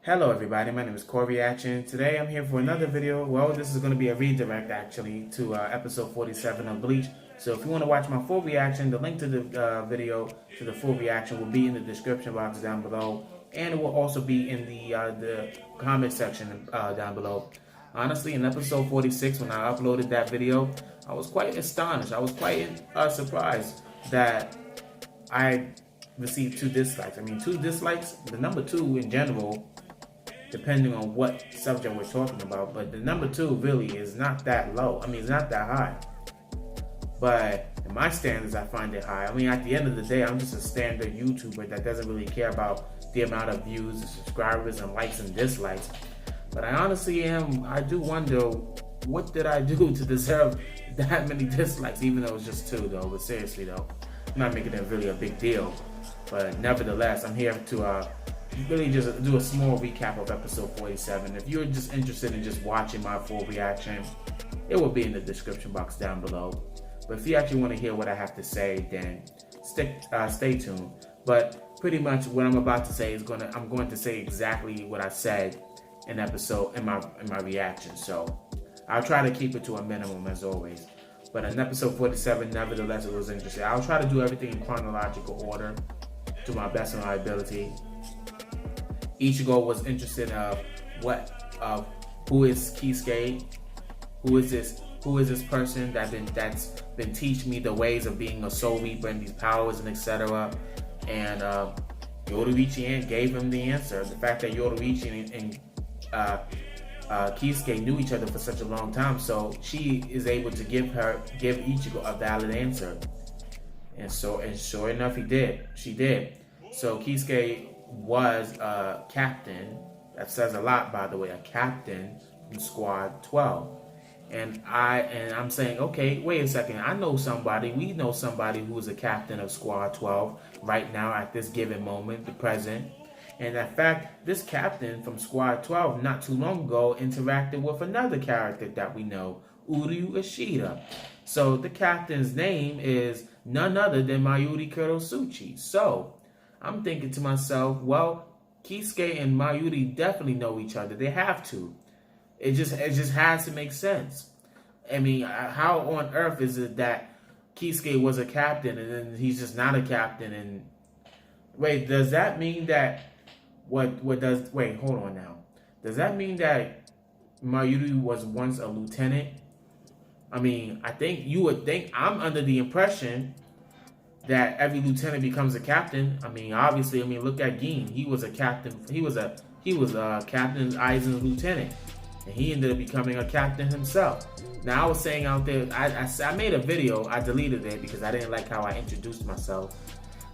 Hello everybody, my name is CoreyAction. Today I'm here for another video. Well, this is going to be a redirect actually to episode 47 of Bleach. So if you want to watch my full reaction, the link to the video to the full reaction will be in the description box down below. And it will also be in the comment section down below. Honestly, in episode 46, when I uploaded that video, I was quite astonished. I was quite surprised that I received 2 dislikes. I mean, 2 dislikes, the number 2 in general, depending on what subject we're talking about, but the number 2 really is not that low. I mean, it's not that high. But in my standards, I find it high. I mean, at the end of the day, I'm just a standard YouTuber that doesn't really care about the amount of views and subscribers and likes and dislikes. But I honestly I do wonder, what did I do to deserve that many dislikes, even though it's just 2 though. But seriously though, I'm not making it really a big deal. But nevertheless, I'm here to really just do a small recap of episode 47. If you're just interested in just watching my full reaction, it will be in the description box down below. But if you actually want to hear what I have to say, then stay tuned. But pretty much what I'm about to say is I'm going to say exactly what I said in my reaction. So I'll try to keep it to a minimum as always. But in episode 47, nevertheless, it was interesting. I'll try to do everything in chronological order to my best of my ability. Ichigo was interested of who is Kisuke, who is this person that's been teaching me the ways of being a soul reaper and these powers and etc. And Yoruichi gave him the answer. The fact that Yoruichi and Kisuke knew each other for such a long time, so she is able to give Ichigo a valid answer. And sure enough, she did. So Kisuke was a captain. That says a lot, by the way. A captain from Squad 12. And I'm saying, okay, wait a second. We know somebody who is a captain of Squad 12 right now at this given moment, the present. And in fact, this captain from Squad 12 not too long ago interacted with another character that we know, Uryu Ishida. So the captain's name is none other than Mayuri Kurosuchi. So I'm thinking to myself, well, Kisuke and Mayuri definitely know each other. They have to. It just has to make sense. I mean, how on earth is it that Kisuke was a captain and then he's just not a captain? And wait, does that mean that hold on now. Does that mean that Mayuri was once a lieutenant? I mean, you would think, I'm under the impression that every lieutenant becomes a captain. I mean, obviously, look at Gin. He was a captain. He was Captain Aizen's lieutenant, and he ended up becoming a captain himself. Now, I was saying out there, I made a video. I deleted it because I didn't like how I introduced myself.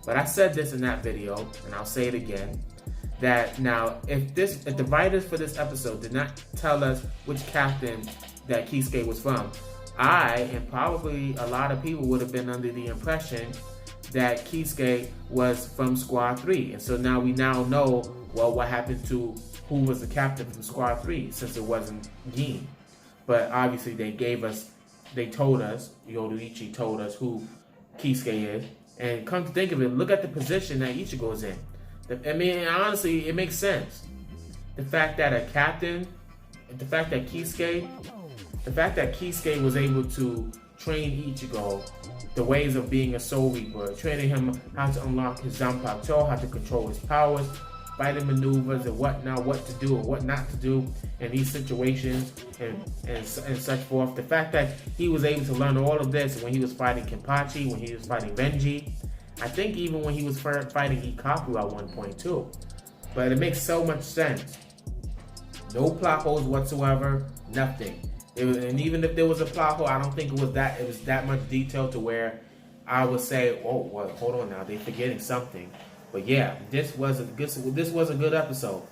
But I said this in that video, and I'll say it again. That now, if the writers for this episode did not tell us which captain that Kisuke was from, I and probably a lot of people would have been under the impression that Kisuke was from Squad 3. And so now we know, well, what happened to who was the captain from Squad 3, since it wasn't Gin. But obviously Yoruichi told us who Kisuke is. And come to think of it, look at the position that Ichigo's in. I mean, honestly, it makes sense. The fact that Kisuke was able to train Ichigo the ways of being a soul reaper, training him how to unlock his Zanpakuto, how to control his powers, fighting maneuvers and what to do and what not to do in these situations and such forth. The fact that he was able to learn all of this when he was fighting Kenpachi, when he was fighting Renji, I think even when he was fighting Ikaku at one point too. But it makes so much sense. No plot holes whatsoever, nothing. And even if there was a plot hole, I don't think it was that much detail to where I would say, oh, well, hold on now, they're forgetting something. But yeah, this was a good episode.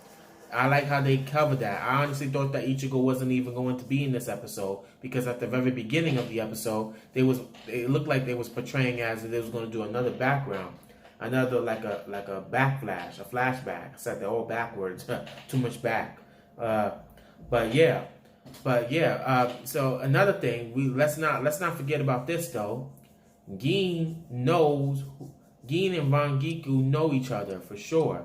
I like how they covered that. I honestly thought that Ichigo wasn't even going to be in this episode, because at the very beginning of the episode, it looked like they was portraying as if they was going to do another background, another like a backflash, a flashback. I said they're all backwards, too much back. But yeah. So another thing, let's not forget about this though. Gin and Rangiku know each other for sure.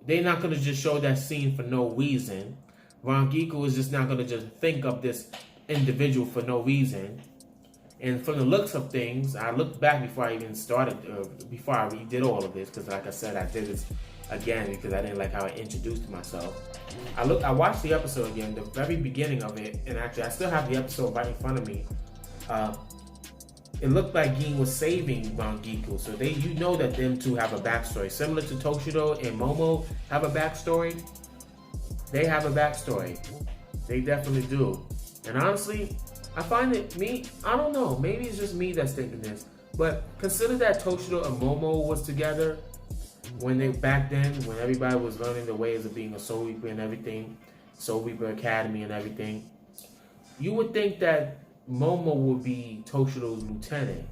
they're not going to just show that scene for no reason. Rangiku is just not going to just think of this individual for no reason. And from the looks of things, I looked back before I even started, before I redid all of this, because like I said, I did this again because I didn't like how I introduced myself. I watched the episode again, the very beginning of it, and actually I still have the episode right in front of me. It looked like Gin was saving Rangiku, so you know that them two have a backstory. Similar to Toshiro and Momo have a backstory. They have a backstory. They definitely do. And honestly, I find I don't know, maybe it's just me that's thinking this, but consider that Toshiro and Momo was together back then, when everybody was learning the ways of being a Soul Reaper and everything, Soul Reaper Academy and everything. You would think that Momo would be Toshiro's lieutenant,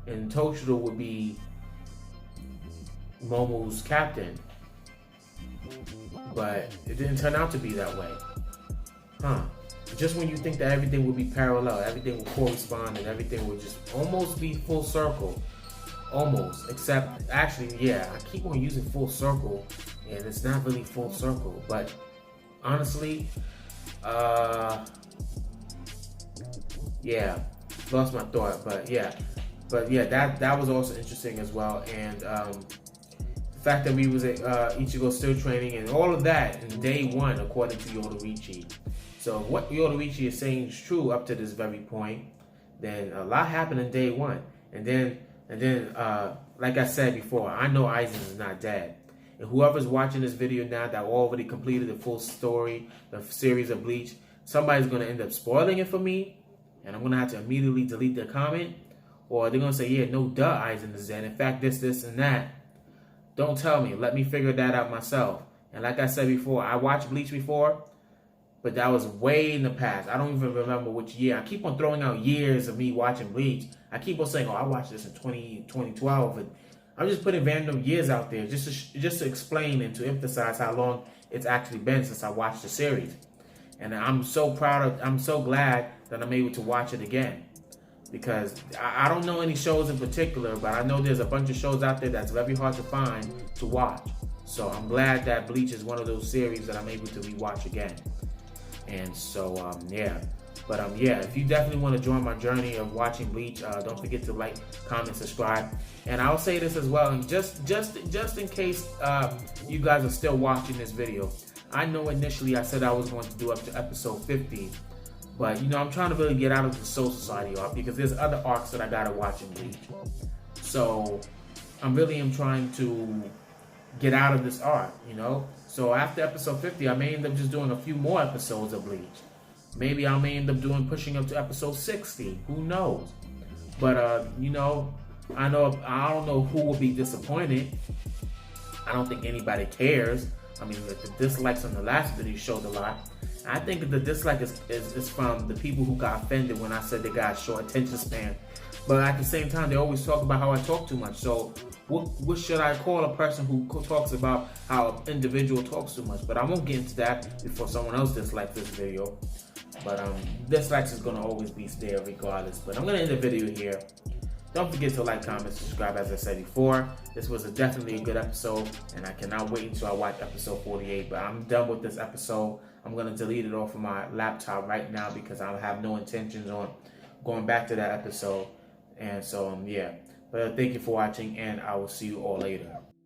and Toshiro would be Momo's captain. But it didn't turn out to be that way. Just when you think that everything would be parallel, everything would correspond, and everything would just almost be full circle. Almost. Except, actually, yeah, I keep on using full circle, and it's not really full circle. But honestly, yeah, lost my thought. But yeah, that was also interesting as well. And the fact that we was Ichigo still training and all of that in day one, according to Yoruichi. So what Yoruichi is saying is true up to this very point. Then a lot happened in day one, and then like I said before, I know Aizen is not dead. And whoever's watching this video now that already completed the full story, the series of Bleach, somebody's gonna end up spoiling it for me, and I'm gonna have to immediately delete their comment, or they're gonna say, yeah, no duh, Aizen is dead. In fact, this, and that. Don't tell me. Let me figure that out myself. And like I said before, I watched Bleach before, but that was way in the past. I don't even remember which year. I keep on throwing out years of me watching Bleach. I keep on saying, oh, I watched this in 2012. And I'm just putting random years out there just to explain and to emphasize how long it's actually been since I watched the series. And I'm so glad that I'm able to watch it again. Because I don't know any shows in particular, but I know there's a bunch of shows out there that's very hard to find to watch. So I'm glad that Bleach is one of those series that I'm able to rewatch again. And so, yeah. But yeah, if you definitely want to join my journey of watching Bleach, don't forget to like, comment, subscribe. And I'll say this as well, and just in case you guys are still watching this video. I know initially I said I was going to do up to episode 50. But, you know, I'm trying to really get out of the Soul Society arc because there's other arcs that I gotta watch in Bleach. So, I really am trying to get out of this arc, you know? So, after episode 50, I may end up just doing a few more episodes of Bleach. Maybe I may end up pushing up to episode 60. Who knows? But, you know, I don't know who will be disappointed. I don't think anybody cares. I mean, the dislikes on the last video showed a lot. I think the dislike is from the people who got offended when I said they got a short attention span. But at the same time, they always talk about how I talk too much. So what should I call a person who talks about how an individual talks too much? But I won't get into that before someone else dislikes this video. But dislikes is going to always be there regardless. But I'm going to end the video here. Don't forget to like, comment, subscribe as I said before. This was definitely a good episode, and I cannot wait until I watch episode 48. But I'm done with this episode. I'm going to delete it off of my laptop right now because I have no intentions on going back to that episode. And so, yeah. But thank you for watching, and I will see you all later.